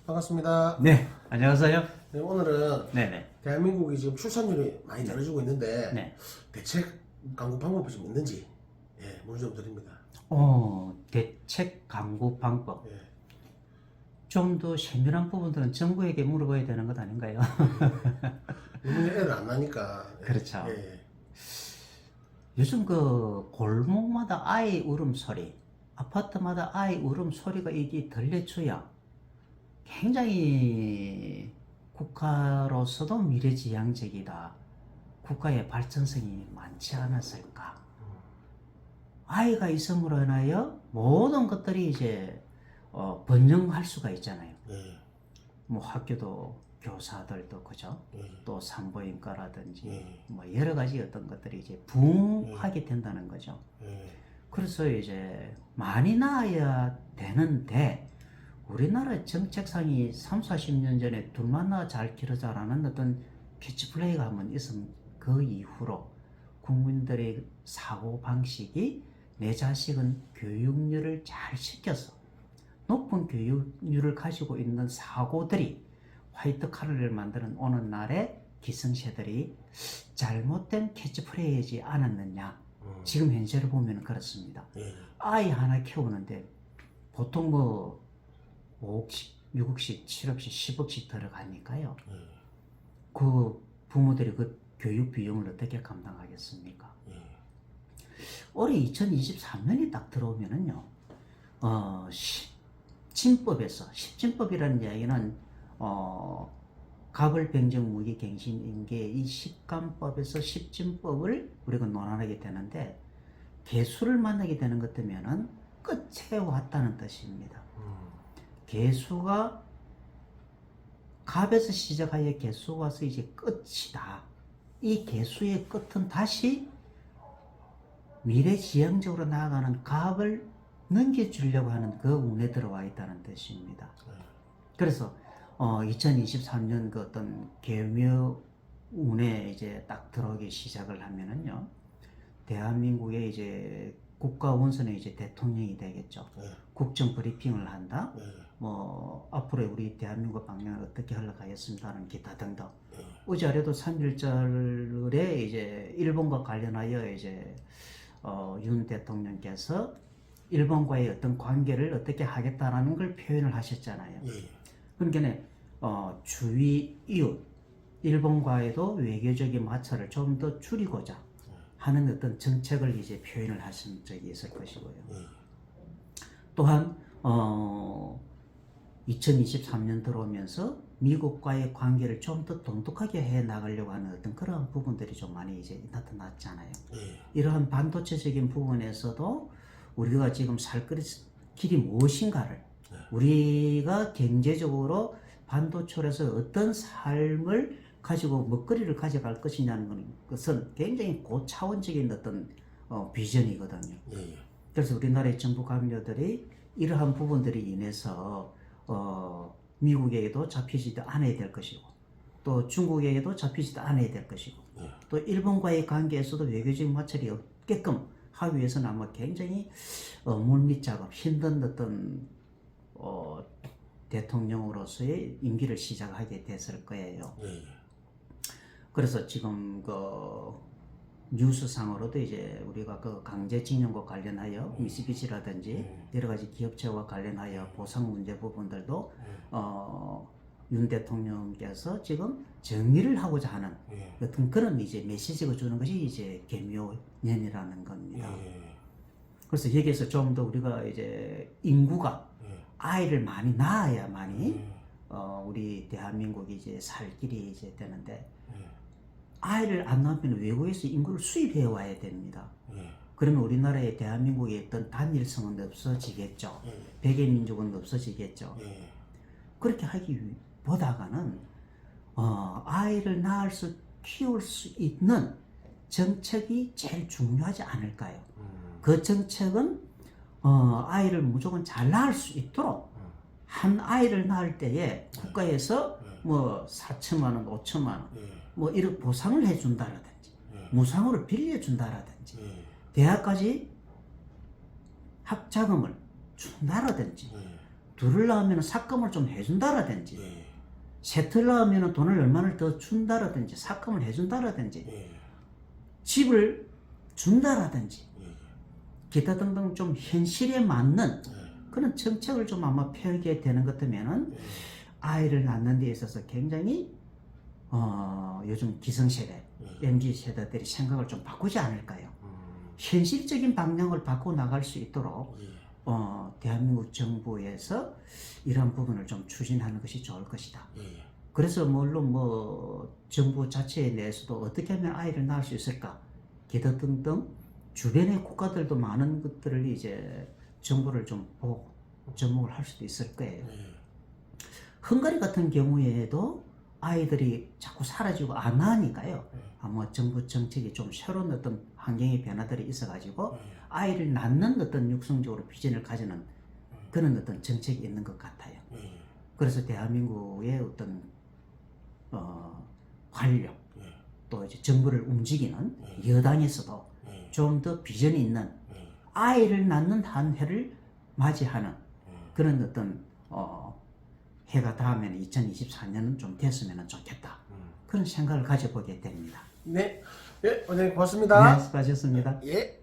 반갑습니다. 네, 안녕하세요. 네, 오늘은 네네. 대한민국이 지금 출산율이 많이 떨어지고 있는데 네. 대책 강구 방법이 좀 있는지 문의 좀 드립니다. 대책 강구 방법. 예. 좀 더 세밀한 부분들은 정부에게 물어봐야 되는 것 아닌가요? 요즘에 애를 안 나니까. 그렇죠. 예. 요즘 그 골목마다 아이 울음소리, 아파트마다 아이 울음소리가 이게 들려줘야 굉장히 국가로서도 미래지향적이다. 국가의 발전성이 많지 않았을까. 아이가 있음으로 인하여 모든 것들이 이제 번영할 수가 있잖아요. 예. 뭐 학교도 교사들도 그죠? 예. 또 산부인과라든지 예. 뭐 여러 가지 어떤 것들이 이제 부흥하게 된다는 거죠. 예. 그래서 이제 많이 낳아야 되는데 우리나라 정책상이 30-40년 전에 둘만 낳아 잘 기르자라는 어떤 캐치플레이가 한번 있으면 그 이후로 국민들의 사고방식이 내 자식은 교육률을 잘 시켜서 높은 교육률을 가지고 있는 사고들이 화이트 칼라를 만드는 오는 날에 기성세들이 잘못된 캐치프레이지 않았느냐. 지금 현재를 보면 그렇습니다. 예. 아이 하나 키우는데 보통 뭐 5억씩, 6억씩, 7억씩, 10억씩 들어가니까요. 예. 그 부모들이 그 교육 비용을 어떻게 감당하겠습니까? 예. 올해 2023년이 딱 들어오면은요, 십진법이라는 이야기는, 가불병정 무기갱신인계 이 십간법에서 십진법을 우리가 논하게 되는데, 개수를 만나게 되는 것 때문에는 끝에 왔다는 뜻입니다. 개수가 갑에서 시작하여 개수가 와서 이제 끝이다. 이 개수의 끝은 다시 미래지향적으로 나아가는 갑을 넘겨주려고 하는 그 운에 들어와 있다는 뜻입니다. 그래서 2023년 그 어떤 개묘 운에 이제 딱 들어오기 시작을 하면은요, 대한민국의 이제 국가 원선의 이제 대통령이 되겠죠. 국정 브리핑을 한다. 뭐 앞으로 우리 대한민국 방향을 어떻게 흘러가겠습니다 하는 기타 등등. 어제도 3.1절에 이제 일본과 관련하여 이제 윤 대통령께서 일본과의 어떤 관계를 어떻게 하겠다라는 걸 표현을 하셨잖아요. 그러니까 주위 이웃 일본과에도 외교적인 마찰을 좀 더 줄이고자 하는 어떤 정책을 이제 표현을 하신 적이 있을 것이고요. 또한 2023년 들어오면서 미국과의 관계를 좀 더 돈독하게 해 나가려고 하는 어떤 그러한 부분들이 좀 많이 이제 나타났잖아요. 이러한 반도체적인 부분에서도 우리가 지금 살 길이 무엇인가를 우리가 경제적으로 반도체에서 어떤 삶을 가지고 먹거리를 가져갈 것이냐는 것은 굉장히 고차원적인 어떤 비전이거든요. 그래서 우리나라의 정부 관료들이 이러한 부분들이 인해서 미국에게도 잡히지도 않아야 될 것이고 또 중국에게도 잡히지도 않아야 될 것이고 또 일본과의 관계에서도 외교적인 마찰이 없게끔 하기 위해서는 아마 굉장히 물밑 작업, 힘든 어떤 대통령으로서의 임기를 시작하게 됐을 거예요. 그래서 지금 그 뉴스상으로도 이제 우리가 그 강제징용과 관련하여 미쓰비시라든지 여러 가지 기업체와 관련하여 보상 문제 부분들도 윤 대통령께서 지금 정리를 하고자 하는 어떤 그런 이제 메시지를 주는 것이 이제 개묘년이라는 겁니다. 그래서 여기에서 좀 더 우리가 이제 인구가 아이를 많이 낳아야만이 우리 대한민국이 이제 살 길이 이제 되는데 아이를 안 낳으면 외국에서 인구를 수입해 와야 됩니다. 그러면 우리나라의 대한민국의 어떤 단일성은 없어지겠죠. 백의 민족은 없어지겠죠. 그렇게 하기보다가는 아이를 키울 수 있는 정책이 제일 중요하지 않을까요? 그 정책은 아이를 무조건 잘 낳을 수 있도록 한 아이를 낳을 때에 국가에서 뭐 4천만 원, 5천만 원 뭐 이런 보상을 해준다라든지 무상으로 빌려준다라든지 예. 대학까지 학자금을 준다라든지 예. 둘을 낳으면 삭금을 좀 해준다라든지 예. 셋을 낳으면 돈을 얼마를 더 준다라든지 삭금을 해준다라든지 예. 집을 준다라든지 예. 기타 등등 좀 현실에 맞는 예. 그런 정책을 좀 아마 펴게 되는 것 같으면은 예. 아이를 낳는 데 있어서 굉장히 요즘 기성세대, 예. MZ세대들이 생각을 좀 바꾸지 않을까요? 현실적인 방향을 바꿔 나갈 수 있도록 예. 대한민국 정부에서 이런 부분을 좀 추진하는 것이 좋을 것이다. 예. 그래서 물론 뭐 정부 자체 내에서도 어떻게 하면 아이를 낳을 수 있을까? 기타 등등 주변의 국가들도 많은 것들을 이제 정보를 좀 보고 접목을 할 수도 있을 거예요. 예. 헝가리 같은 경우에도 아이들이 자꾸 사라지고 안 나니까요. 아마 정부 정책이 좀 새로운 어떤 환경의 변화들이 있어가지고 아이를 낳는 어떤 육성적으로 비전을 가지는 그런 어떤 정책이 있는 것 같아요. 예. 그래서 대한민국의 어떤 관력 또 이제 정부를 움직이는 여당에서도 예. 좀 더 비전이 있는 예. 아이를 낳는 한 해를 맞이하는 그런 어떤 해가 다음에는 2024년은 좀 됐으면 좋겠다. 그런 생각을 가져보게 됩니다. 네. 예, 원장님 고맙습니다. 네, 수고하셨습니다. 예.